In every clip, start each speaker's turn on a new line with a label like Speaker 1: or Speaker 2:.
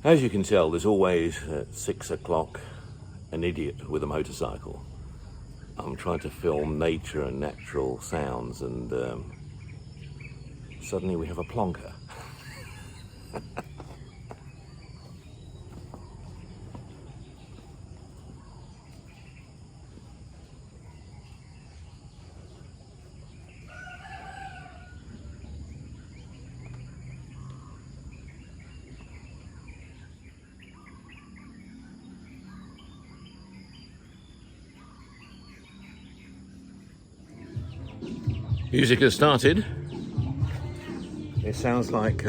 Speaker 1: As you can tell, there's always at 6 o'clock an idiot with a motorcycle. I'm trying to film nature and natural sounds, and suddenly we have a plonker. Music has started. It sounds like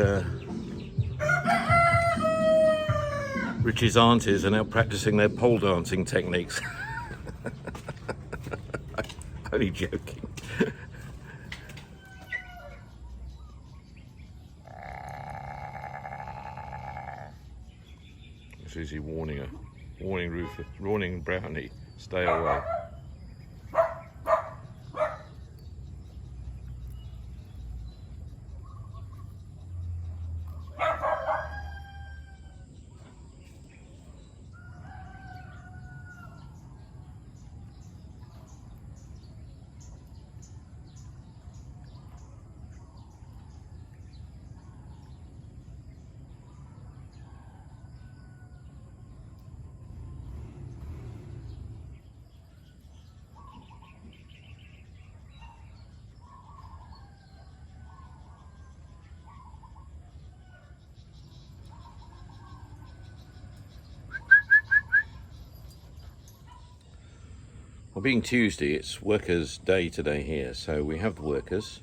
Speaker 1: Richie's aunties are now practicing their pole dancing techniques. Only joking. Susie warning her, warning Brownie, stay away. Well, being Tuesday, it's workers' day today here, so we have the workers.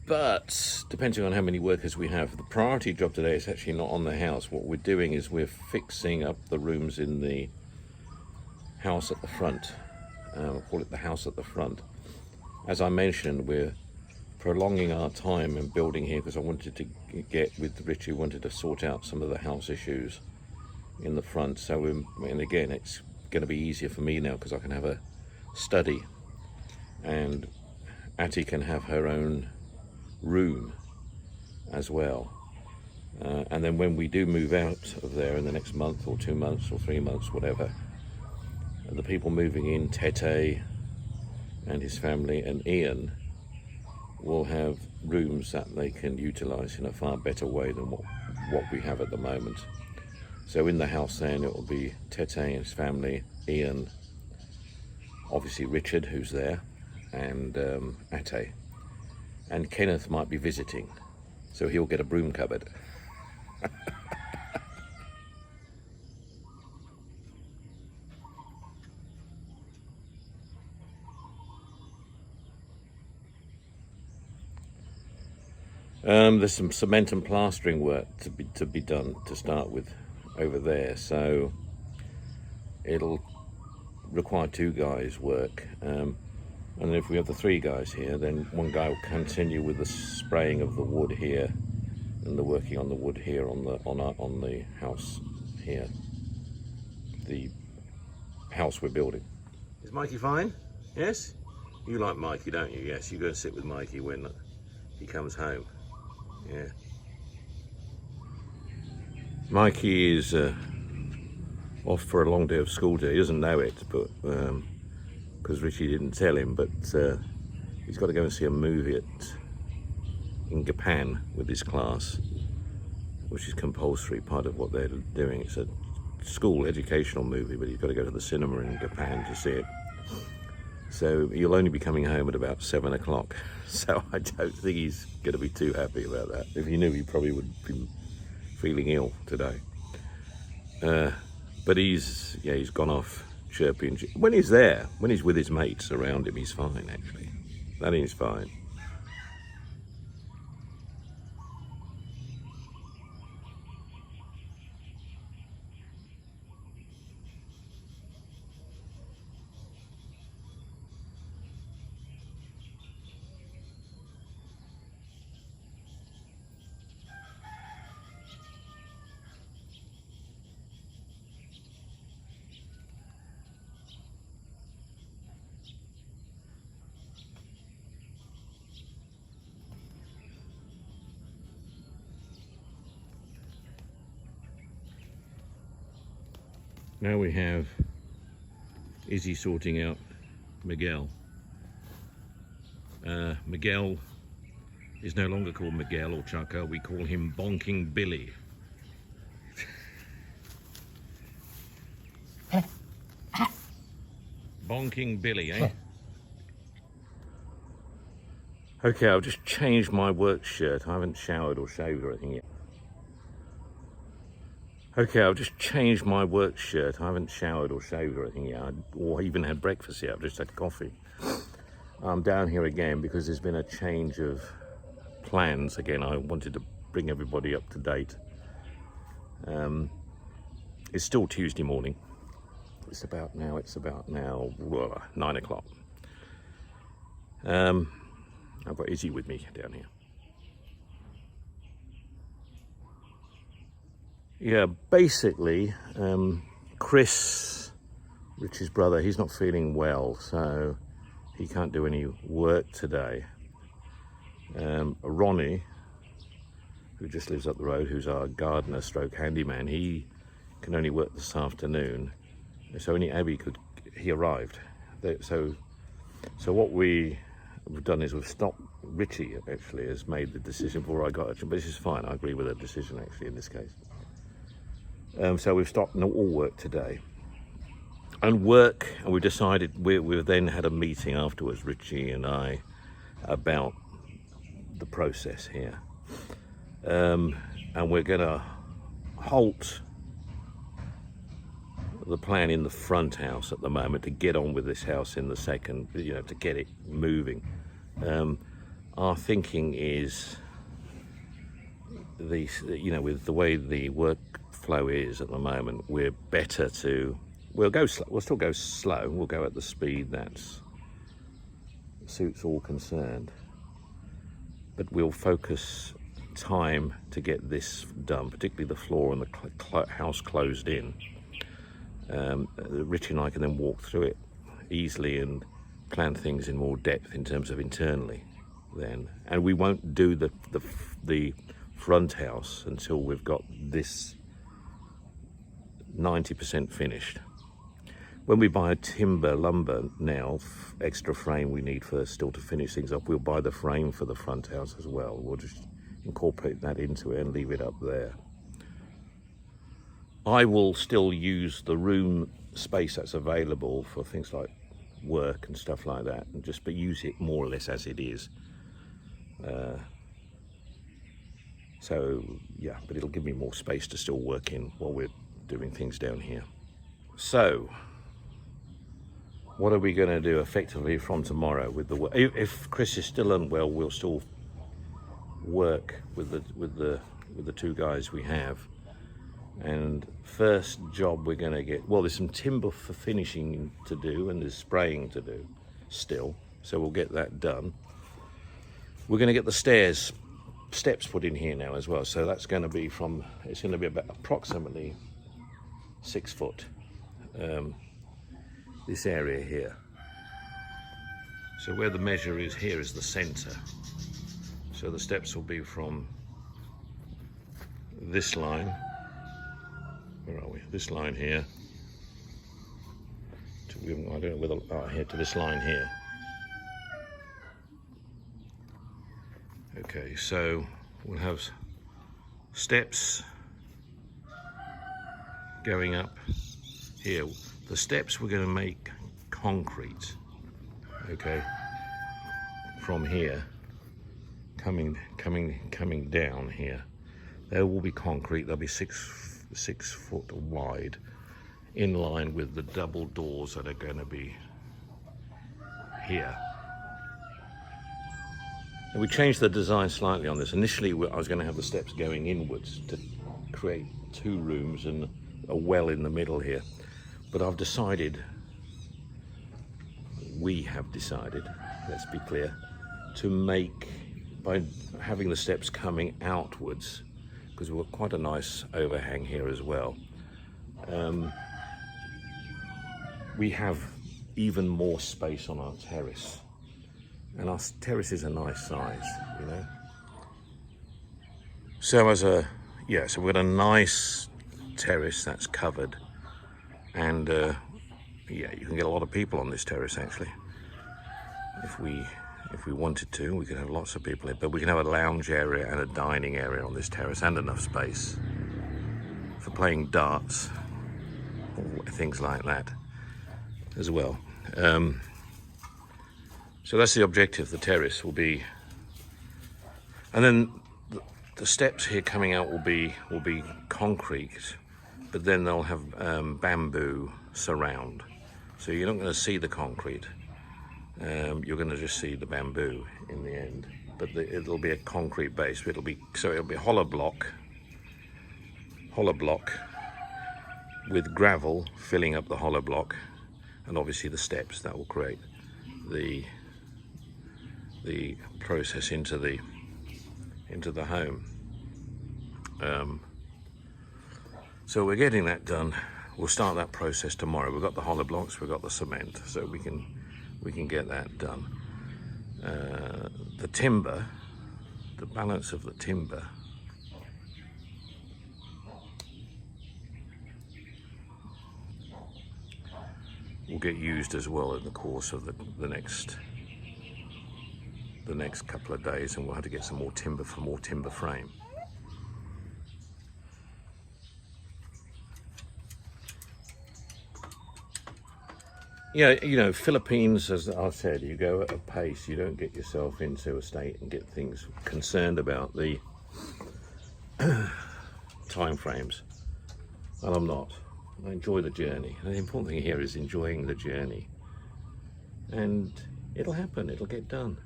Speaker 1: But depending on how many workers we have, the priority job today is actually not on the house. What we're doing is we're fixing up the rooms in the house at the front. We'll call it the house at the front. As I mentioned, we're prolonging our time in building here because I wanted to get with Richie, wanted to sort out some of the house issues in the front. So, and again, it's going to be easier for me now because I can have a study, and Atty can have her own room as well. And then when we do move out of there in the next month or 2 months or 3 months, whatever, the people moving in, Tete and his family and Ian, will have rooms that they can utilize in a far better way than what we have at the moment. So in the house then it will be Tete and his family, Ian, obviously Richard who's there, and Ate. And Kenneth might be visiting, so he'll get a broom cupboard. There's some cement and plastering work to be done to start with over there, so it'll require 2 guys work, and if we have the 3 guys here, then 1 guy will continue with the spraying of the wood here and the working on the wood here on the house here, the house we're building. Is Mikey fine? Yes? You like Mikey, don't you? Yes, you go and sit with Mikey when he comes home. Yeah. Mikey is off for a long day of school today. He doesn't know it, but because Richie didn't tell him, but he's got to go and see a movie in Japan with his class, which is compulsory, part of what they're doing. It's a school educational movie, but he's got to go to the cinema in Japan to see it. So he'll only be coming home at about 7 o'clock. So I don't think he's going to be too happy about that. If he knew, he probably would be feeling ill today. But he's gone off chirping. When he's there, when he's with his mates around him, he's fine actually. That is fine. Now we have Izzy sorting out Miguel. Miguel is no longer called Miguel or Chucker, we call him Bonking Billy. Bonking Billy, eh? Okay, I've just changed my work shirt. I haven't showered or shaved or anything yet. Okay, I've just changed my work shirt. I haven't showered or shaved or anything yet, or even had breakfast yet. I've just had coffee. I'm down here again because there's been a change of plans. Again, I wanted to bring everybody up to date. It's still Tuesday morning. It's about now 9 o'clock. I've got Izzy with me down here. Yeah, basically, Chris, Rich's brother, he's not feeling well, so he can't do any work today. Ronnie, who just lives up the road, who's our gardener stroke handyman, he can only work this afternoon. So only Abby he arrived. So what we've done is we've stopped. Richie actually has made the decision before I got it, but this is fine. I agree with her decision actually in this case. So we've stopped all work today. And we decided, we've then had a meeting afterwards, Richie and I, about the process here. And we're gonna halt the plan in the front house at the moment to get on with this house in the second, to get it moving. Our thinking is, with the way the workflow is at the moment, we're better to, we'll still go slow, we'll go at the speed that suits all concerned, but we'll focus time to get this done, particularly the floor and the house closed in. Richie and I can then walk through it easily and plan things in more depth in terms of internally then. And we won't do the front house until we've got this 90% finished. When we buy timber lumber now, extra frame we need first still to finish things up, we'll buy the frame for the front house as well. We'll just incorporate that into it and leave it up there. I will still use the room space that's available for things like work and stuff like that, and but use it more or less as it is. So yeah, but it'll give me more space to still work in while we're doing things down here. So what are we going to do effectively from tomorrow with the work? If Chris is still unwell, we'll still work with the two guys we have. And first job we're going to get, well, there's some timber for finishing to do and there's spraying to do still, so we'll get that done. We're going to get the steps put in here now as well, so that's going to be it's going to be about approximately 6 foot, this area here. So where the measure is here is the center, so the steps will be from this line, where are we? This line here. I don't know whether here to this line here. Okay, so we'll have steps going up here. The steps we're going to make concrete. Okay, from here, coming down here. There will be concrete. There'll be 6 foot wide, in line with the double doors that are going to be here. And we changed the design slightly on this. Initially I was going to have the steps going inwards to create 2 rooms and a well in the middle here, but we have decided, let's be clear, to make, by having the steps coming outwards, because we've got quite a nice overhang here as well. We have even more space on our terrace, and our terrace is a nice size, So so we've got a nice terrace that's covered, And yeah, you can get a lot of people on this terrace actually. If we wanted to, we could have lots of people here, but we can have a lounge area and a dining area on this terrace and enough space for playing darts or things like that as well. So that's the objective. The terrace will be, and then the steps here coming out will be concrete, but then they'll have bamboo surround, so you're not going to see the concrete. You're going to just see the bamboo in the end, but it'll be a concrete base. It'll be hollow block with gravel filling up the hollow block, and obviously the steps that will create the process into the home. So we're getting that done. We'll start that process tomorrow. We've got the hollow blocks, we've got the cement, so we can get that done. The timber, the balance of the timber, will get used as well in the course of the next couple of days, and we'll have to get some more timber for more timber frame. Yeah, you know, Philippines, as I said, you go at a pace. You don't get yourself into a state and get things concerned about the time frames. And I'm not. I enjoy the journey. And the important thing here is enjoying the journey. And it'll happen. It'll get done.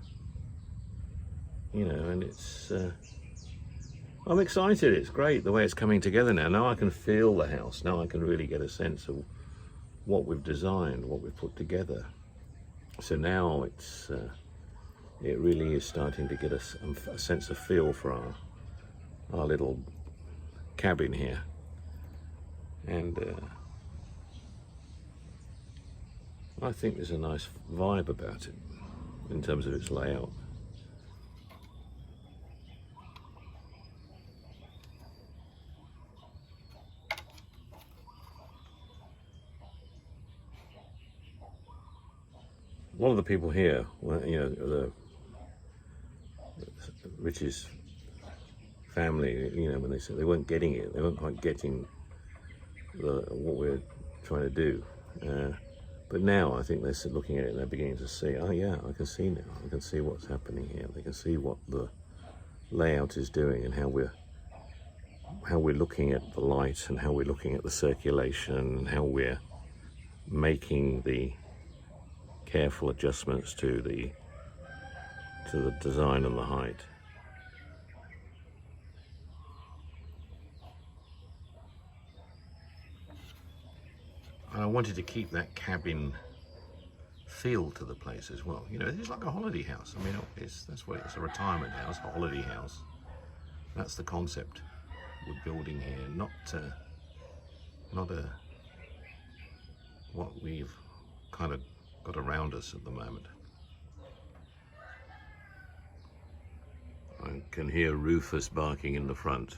Speaker 1: You know, and it's... I'm excited. It's great the way it's coming together now. Now I can feel the house. Now I can really get a sense of what we've designed, what we've put together. So now it's it really is starting to get a sense of feel for our little cabin here. And I think there's a nice vibe about it in terms of its layout. A lot of the people here, you know, the Rich's family, you know, when they said they weren't getting it, they weren't quite getting what we're trying to do. But now I think they're looking at it and they're beginning to see, oh yeah, I can see now. I can see what's happening here. They can see what the layout is doing and how we're looking at the light and how we're looking at the circulation and how we're making the careful adjustments to the design and the height. I wanted to keep that cabin feel to the place as well. You know, it's like a holiday house. I mean, that's what it's, a retirement house, a holiday house. That's the concept we're building here, not what we've kind of got around us at the moment. I can hear Rufus barking in the front.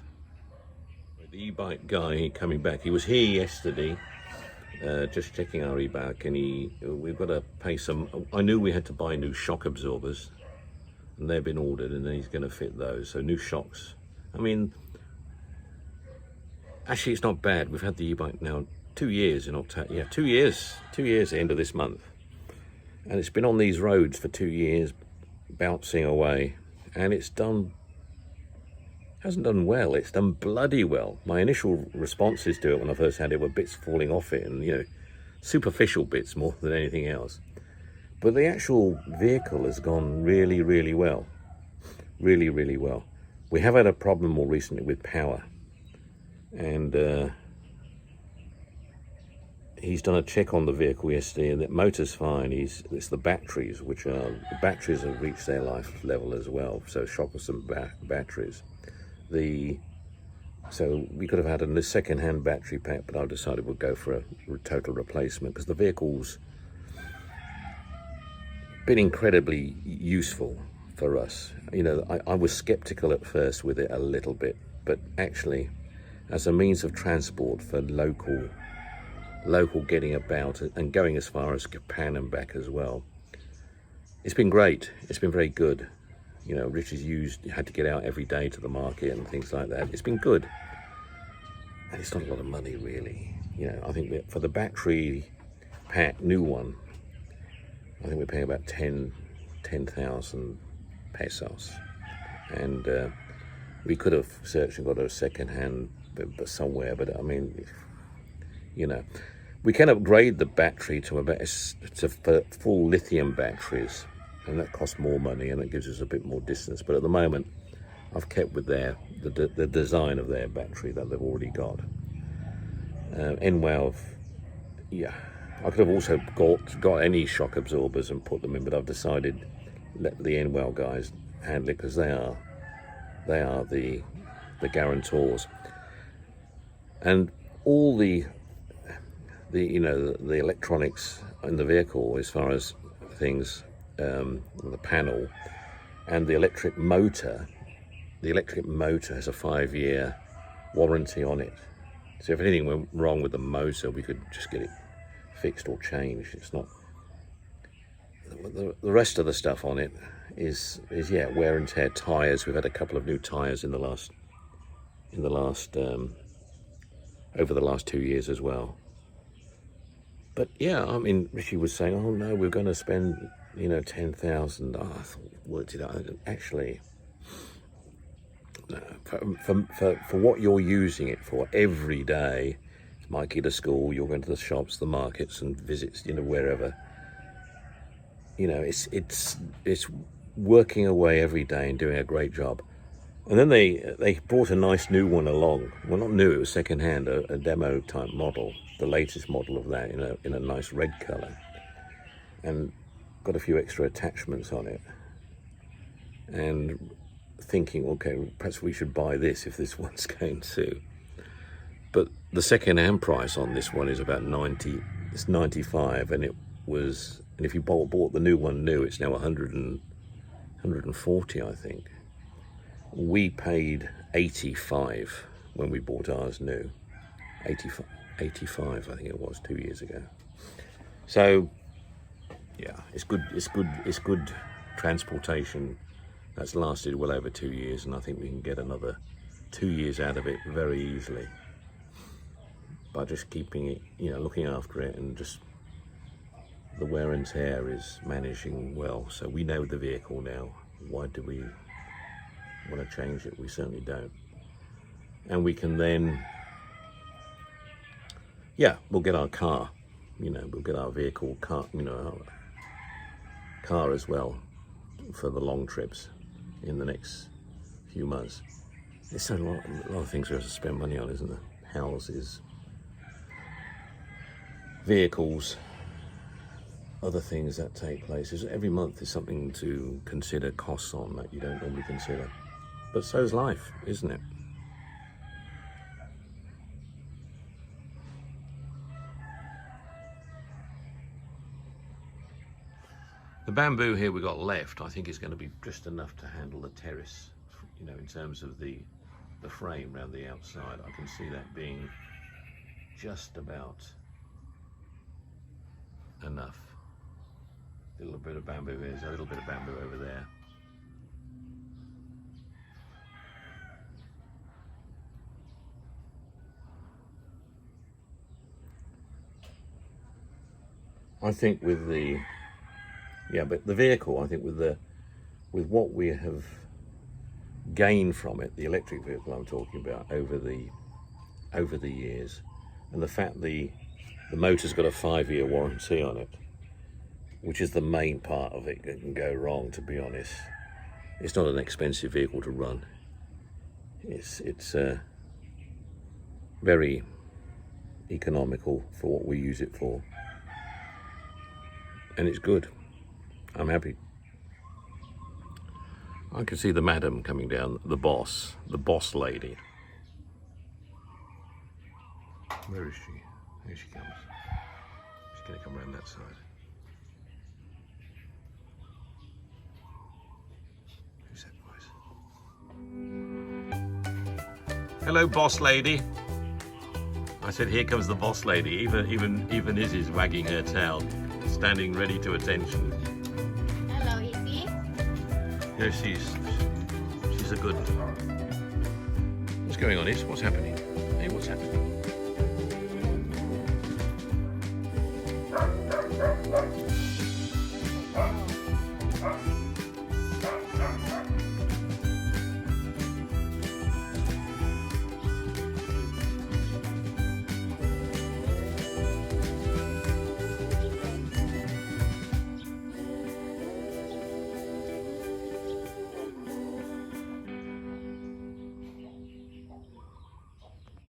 Speaker 1: The e-bike guy coming back, he was here yesterday, just checking our e-bike, and we've got to pay some. I knew we had to buy new shock absorbers, and they've been ordered, and then he's going to fit those. So new shocks. I mean, actually, it's not bad. We've had the e-bike now 2 years in October. Yeah, 2 years. 2 years at the end of this month. And it's been on these roads for 2 years, bouncing away. And hasn't done well. It's done bloody well. My initial responses to it when I first had it were bits falling off it and, you know, superficial bits more than anything else. But the actual vehicle has gone really, really well. Really, really well. We have had a problem more recently with power. And he's done a check on the vehicle yesterday, and the motor's fine. It's the batteries, the batteries have reached their life level as well. So shock of some batteries. So we could have had a second-hand battery pack, but I've decided we'll go for a total replacement because the vehicle's been incredibly useful for us. You know, I was skeptical at first with it a little bit, but actually, as a means of transport for local local getting about and going as far as Japan and back as well. It's been great. It's been very good. You know, Richie's had to get out every day to the market and things like that. It's been good. And it's not a lot of money, really. You know, I think that for the battery pack, new one, I think we're paying about 10,000 pesos. And we could have searched and got a second-hand but somewhere, but I mean, you know, we can upgrade the battery to full lithium batteries, and that costs more money and it gives us a bit more distance. But at the moment, I've kept with the design of their battery that they've already got. NWOW, yeah, I could have also got any shock absorbers and put them in, but I've decided let the NWOW guys handle it, because they are the guarantors. And all the you know, the electronics in the vehicle, as far as things, the panel and the electric motor. The electric motor has a 5-year warranty on it. So if anything went wrong with the motor, we could just get it fixed or changed. It's not. The rest of the stuff on it is yeah, wear and tear tires. We've had a couple of new tires over the last 2 years as well. But yeah, I mean, Richie was saying, oh no, we're going to spend, you know, 10,000. Oh, I thought, worked it out. Actually, no, for what you're using it for every day, Mikey to school, you're going to the shops, the markets and visits, you know, wherever. You know, it's working away every day and doing a great job. And then they brought a nice new one along. Well, not new, it was second-hand, a demo type model, the latest model of that in a nice red color, and got a few extra attachments on it. And thinking, okay, perhaps we should buy this if this one's going to. But the second-hand price on this one is about 90. It's 95, and it was. And if you bought the new one new, it's now 140, I think. We paid 85 when we bought ours new. 85, I think it was 2 years ago. So, yeah, it's good transportation. That's lasted well over 2 years, and I think we can get another 2 years out of it very easily by just keeping it, you know, looking after it, and just the wear and tear is managing well. So we know the vehicle now. Why do we want to change it? We certainly don't. And we can then, yeah, we'll get our car, you know, we'll get our vehicle car, you know, our car as well for the long trips in the next few months. There's a lot of things we have to spend money on, isn't there? Houses, vehicles, other things that take place. Every month is something to consider costs on that you don't normally consider. But so's life, isn't it? The bamboo here we got left, I think, is going to be just enough to handle the terrace, you know, in terms of the frame around the outside. I can see that being just about enough. A little bit of bamboo here, there's a little bit of bamboo over there. I think with the, yeah, but the vehicle, I think with what we have gained from it, the electric vehicle I'm talking about over the years, and the fact the motor's got a 5-year warranty on it, which is the main part of it that can go wrong, to be honest. It's not an expensive vehicle to run. It's very economical for what we use it for. And it's good. I'm happy. I can see the madam coming down, the boss lady. Where is she? Here she comes. She's going to come around that side. Who's that voice? Hello, boss lady. I said, here comes the boss lady. Even Izzy's wagging her tail, standing ready to attention.
Speaker 2: Hello, Izzy.
Speaker 1: Yeah, she's a good one. What's going on, Iz? What's happening? Hey, what's happening?